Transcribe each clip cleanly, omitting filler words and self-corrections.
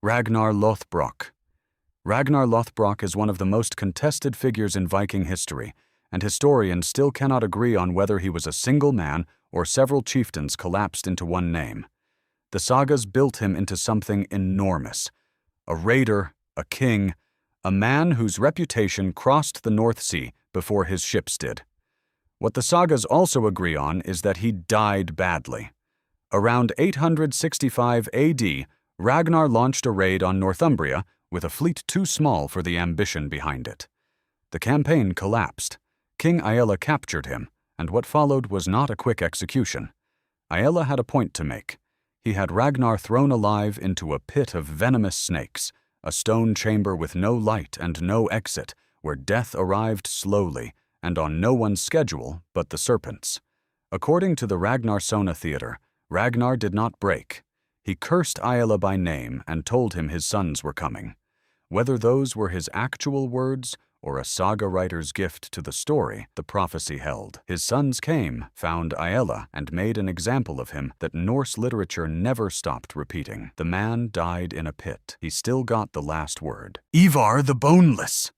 Ragnar Lothbrok. Ragnar Lothbrok is one of the most contested figures in Viking history, and historians still cannot agree on whether he was a single man or several chieftains collapsed into one name. The sagas built him into something enormous. A raider, a king, a man whose reputation crossed the North Sea before his ships did. What the sagas also agree on is that he died badly. Around 865 AD, Ragnar launched a raid on Northumbria with a fleet too small for the ambition behind it. The campaign collapsed. King Aella captured him, and what followed was not a quick execution. Aella had a point to make. He had Ragnar thrown alive into a pit of venomous snakes, a stone chamber with no light and no exit, where death arrived slowly and on no one's schedule but the serpent's. According to the Ragnarsona theater, Ragnar did not break. He cursed Aella by name and told him his sons were coming. Whether those were his actual words or a saga writer's gift to the story, the prophecy held. His sons came, found Aella, and made an example of him that Norse literature never stopped repeating. The man died in a pit. He still got the last word. Ivar the Boneless.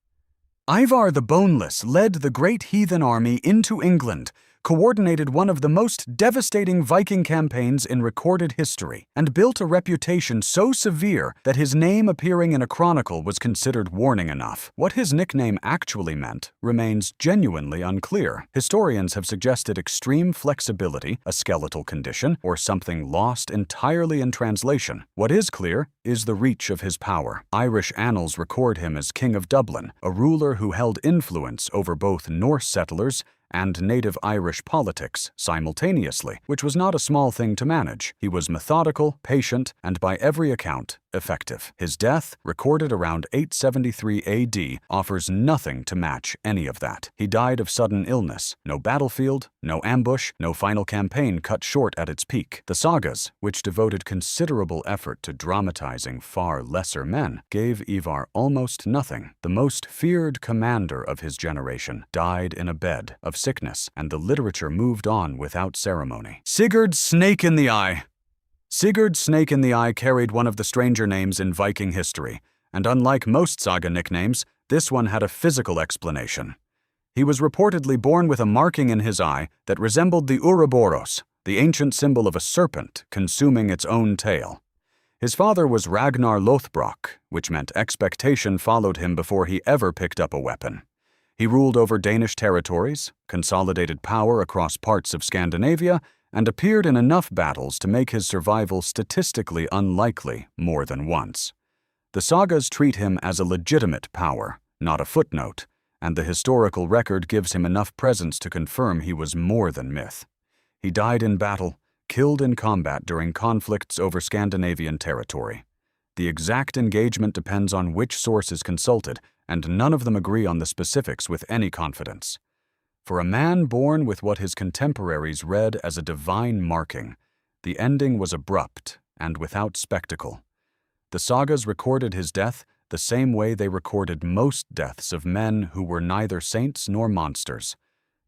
Ivar the Boneless led the great heathen army into England, coordinated one of the most devastating Viking campaigns in recorded history, and built a reputation so severe that his name appearing in a chronicle was considered warning enough. What his nickname actually meant remains genuinely unclear. Historians have suggested extreme flexibility, a skeletal condition, or something lost entirely in translation. What is clear is the reach of his power. Irish annals record him as King of Dublin, a ruler who held influence over both Norse settlers and native Irish politics simultaneously, which was not a small thing to manage. He was methodical, patient, and by every account, effective. His death, recorded around 873 AD, offers nothing to match any of that. He died of sudden illness. No battlefield, no ambush, no final campaign cut short at its peak. The sagas, which devoted considerable effort to dramatizing far lesser men, gave Ivar almost nothing. The most feared commander of his generation died in a bed of sickness, and the literature moved on without ceremony. Sigurd Snake in the Eye. Sigurd Snake in the Eye carried one of the stranger names in Viking history, and unlike most saga nicknames, this one had a physical explanation. He was reportedly born with a marking in his eye that resembled the Ouroboros, the ancient symbol of a serpent consuming its own tail. His father was Ragnar Lothbrok, which meant expectation followed him before he ever picked up a weapon. He ruled over Danish territories, consolidated power across parts of Scandinavia, and appeared in enough battles to make his survival statistically unlikely more than once. The sagas treat him as a legitimate power, not a footnote, and the historical record gives him enough presence to confirm he was more than myth. He died in battle, killed in combat during conflicts over Scandinavian territory. The exact engagement depends on which source is consulted, and none of them agree on the specifics with any confidence. For a man born with what his contemporaries read as a divine marking, the ending was abrupt and without spectacle. The sagas recorded his death the same way they recorded most deaths of men who were neither saints nor monsters,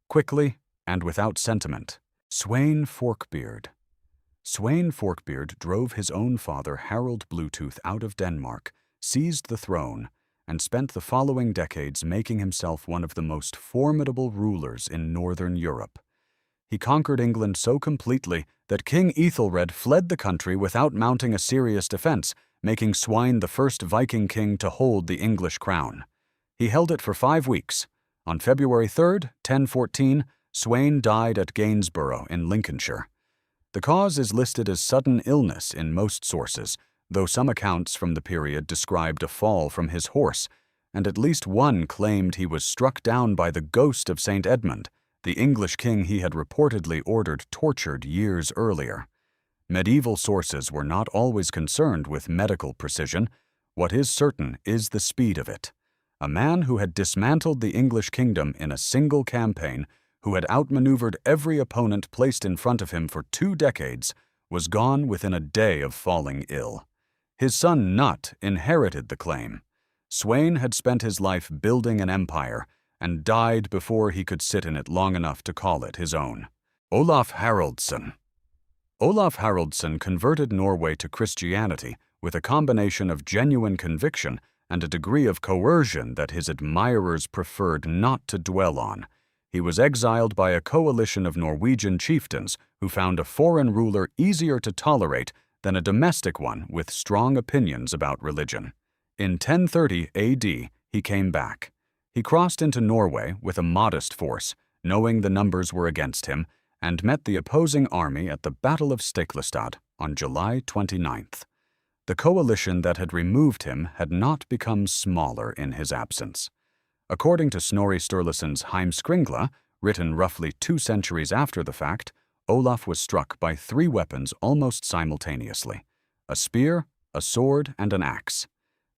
quickly and without sentiment. Sweyn Forkbeard. Sweyn Forkbeard drove his own father Harald Bluetooth out of Denmark, seized the throne, and spent the following decades making himself one of the most formidable rulers in northern Europe. He conquered England so completely that King Ethelred fled the country without mounting a serious defense, making Sweyn the first Viking king to hold the English crown. He held it for 5 weeks. On February 3rd, 1014, Sweyn died at Gainsborough in Lincolnshire. The cause is listed as sudden illness in most sources, though some accounts from the period described a fall from his horse, and at least one claimed he was struck down by the ghost of St. Edmund, the English king he had reportedly ordered tortured years earlier. Medieval sources were not always concerned with medical precision. What is certain is the speed of it. A man who had dismantled the English kingdom in a single campaign, who had outmaneuvered every opponent placed in front of him for 2 decades, was gone within a day of falling ill. His son Nut inherited the claim. Sweyn had spent his life building an empire and died before he could sit in it long enough to call it his own. Olaf Haraldsson. Olaf Haraldsson converted Norway to Christianity with a combination of genuine conviction and a degree of coercion that his admirers preferred not to dwell on. He was exiled by a coalition of Norwegian chieftains who found a foreign ruler easier to tolerate than a domestic one with strong opinions about religion. In 1030 AD, he came back. He crossed into Norway with a modest force, knowing the numbers were against him, and met the opposing army at the Battle of Stiklestad on July 29th. The coalition that had removed him had not become smaller in his absence. According to Snorri Sturluson's Heimskringla, written roughly 2 centuries after the fact, Olaf was struck by 3 weapons almost simultaneously: a spear, a sword, and an axe.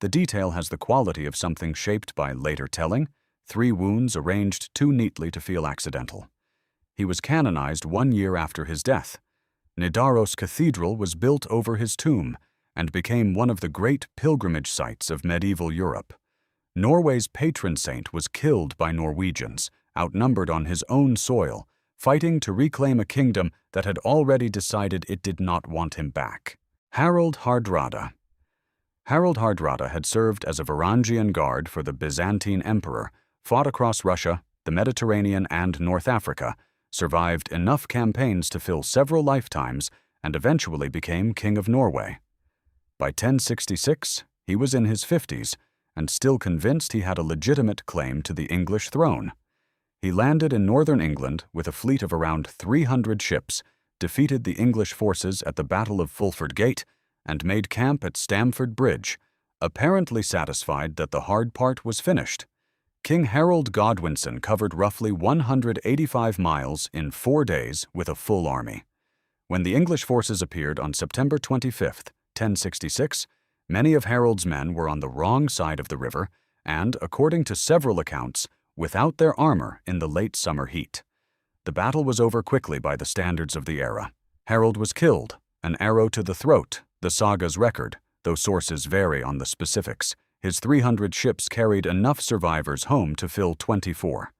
The detail has the quality of something shaped by later telling, 3 wounds arranged too neatly to feel accidental. He was canonized 1 year after his death. Nidaros Cathedral was built over his tomb and became one of the great pilgrimage sites of medieval Europe. Norway's patron saint was killed by Norwegians, outnumbered on his own soil, fighting to reclaim a kingdom that had already decided it did not want him back. Harald Hardrada. Harald Hardrada had served as a Varangian guard for the Byzantine emperor, fought across Russia, the Mediterranean, and North Africa, survived enough campaigns to fill several lifetimes, and eventually became King of Norway. By 1066, he was in his 50s, and still convinced he had a legitimate claim to the English throne. He landed in northern England with a fleet of around 300 ships, defeated the English forces at the Battle of Fulford Gate, and made camp at Stamford Bridge, apparently satisfied that the hard part was finished. King Harold Godwinson covered roughly 185 miles in 4 days with a full army. When the English forces appeared on September 25, 1066, many of Harold's men were on the wrong side of the river and, according to several accounts, without their armor in the late summer heat. The battle was over quickly by the standards of the era. Harold was killed, an arrow to the throat, the saga's record, though sources vary on the specifics. His 300 ships carried enough survivors home to fill 24.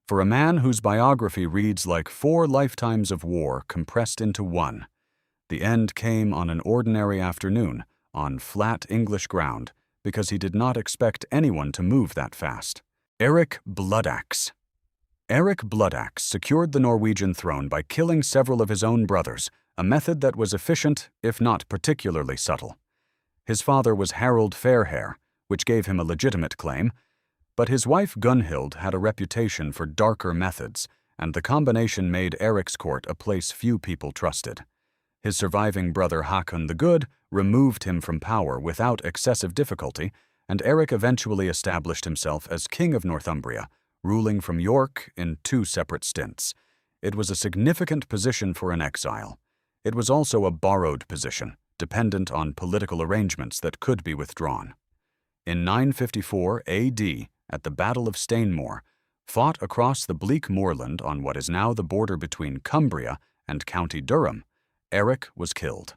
For a man whose biography reads like 4 lifetimes of war compressed into 1, the end came on an ordinary afternoon, on flat English ground, because he did not expect anyone to move that fast. Eric Bloodaxe. Eric Bloodaxe secured the Norwegian throne by killing several of his own brothers, a method that was efficient, if not particularly subtle. His father was Harold Fairhair, which gave him a legitimate claim, but his wife Gunhild had a reputation for darker methods, and the combination made Eric's court a place few people trusted. His surviving brother Hakon the Good removed him from power without excessive difficulty, and Eric eventually established himself as King of Northumbria, ruling from York in 2 separate stints. It was a significant position for an exile. It was also a borrowed position, dependent on political arrangements that could be withdrawn. In 954 AD, at the Battle of Stainmore, fought across the bleak moorland on what is now the border between Cumbria and County Durham, Eric was killed.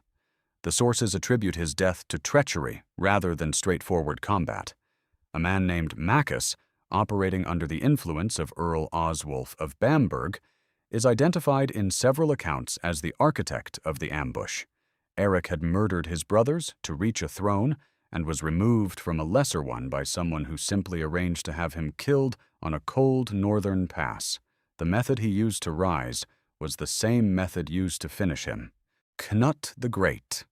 The sources attribute his death to treachery rather than straightforward combat. A man named Maccus, operating under the influence of Earl Oswulf of Bamberg, is identified in several accounts as the architect of the ambush. Eric had murdered his brothers to reach a throne and was removed from a lesser one by someone who simply arranged to have him killed on a cold northern pass. The method he used to rise was the same method used to finish him. Knut the Great.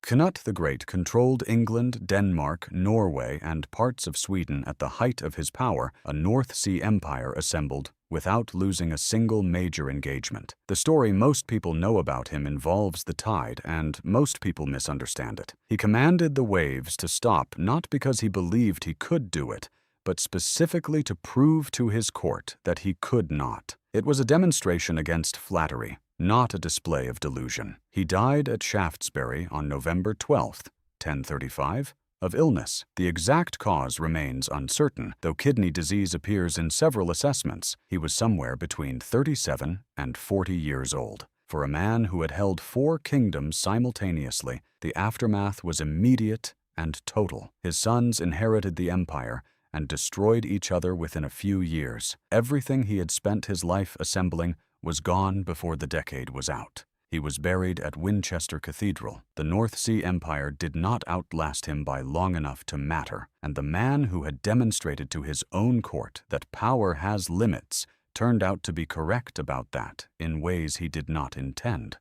Knut the Great controlled England, Denmark, Norway, and parts of Sweden at the height of his power, a North Sea empire assembled without losing a single major engagement. The story most people know about him involves the tide, and most people misunderstand it. He commanded the waves to stop not because he believed he could do it, but specifically to prove to his court that he could not. It was a demonstration against flattery, not a display of delusion. He died at Shaftesbury on November 12, 1035, of illness. The exact cause remains uncertain, though kidney disease appears in several assessments. He was somewhere between 37 and 40 years old. For a man who had held 4 kingdoms simultaneously, the aftermath was immediate and total. His sons inherited the empire and destroyed each other within a few years. Everything he had spent his life assembling was gone before the decade was out. He was buried at Winchester Cathedral. The North Sea Empire did not outlast him by long enough to matter, and the man who had demonstrated to his own court that power has limits turned out to be correct about that in ways he did not intend.